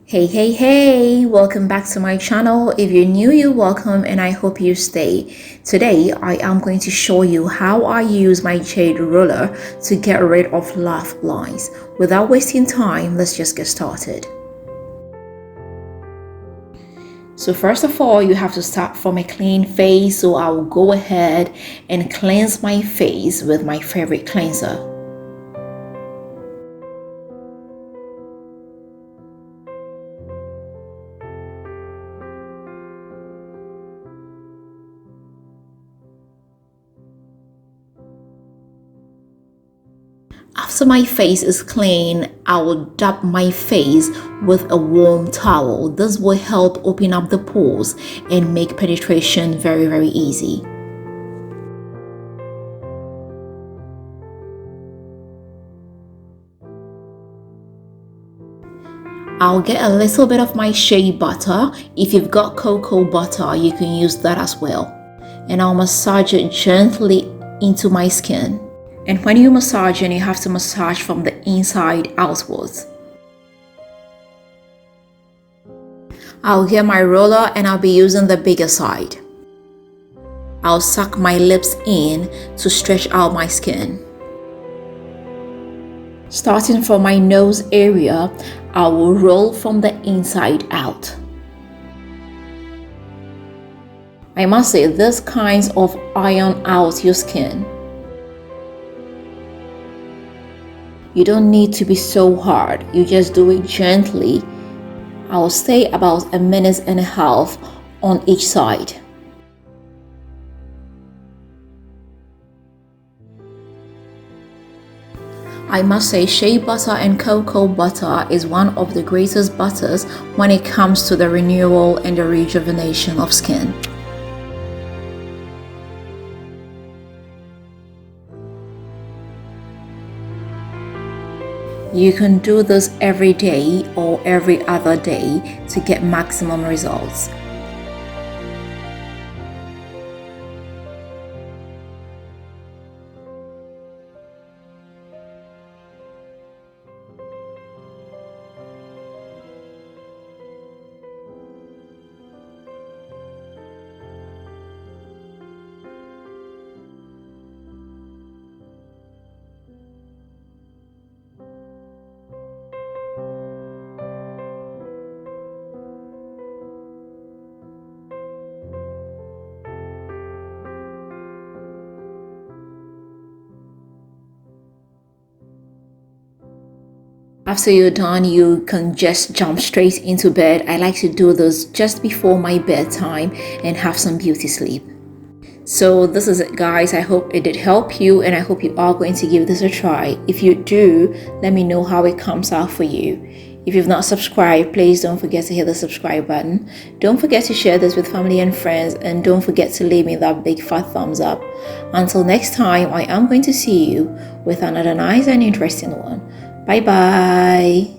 Hey, welcome back to my channel. If you're new, you're welcome and I hope you stay. Today, I am going to show you how I use my Jade roller to get rid of laugh lines. Without wasting time, let's just get started. So first of all, you have to start from a clean face. So I will go ahead and cleanse my face with my favorite cleanser. After my face is clean, I will dab my face with a warm towel. This will help open up the pores and make penetration very easy. I'll get a little bit of my shea butter. If you've got cocoa butter, you can use that as well. And I'll massage it gently into my skin. And when you massage, you have to massage from the inside outwards. I'll get my roller and I'll be using the bigger side. I'll suck my lips in to stretch out my skin. Starting from my nose area, I will roll from the inside out. I must say, this kind of iron out your skin. You don't need to be so hard, you just do it gently. I will stay about 1.5 minutes on each side. I must say, shea butter and cocoa butter is one of the greatest butters when it comes to the renewal and the rejuvenation of skin. You can do this every day or every other day to get maximum results. After you're done, you can just jump straight into bed. I like to do this just before my bedtime and have some beauty sleep. So this is it, guys. I hope it did help you and I hope you are going to give this a try. If you do, let me know how it comes out for you. If you've not subscribed, please don't forget to hit the subscribe button. Don't forget to share this with family and friends, and don't forget to leave me that big fat thumbs up. Until next time, I am going to see you with another nice and interesting one. Bye bye.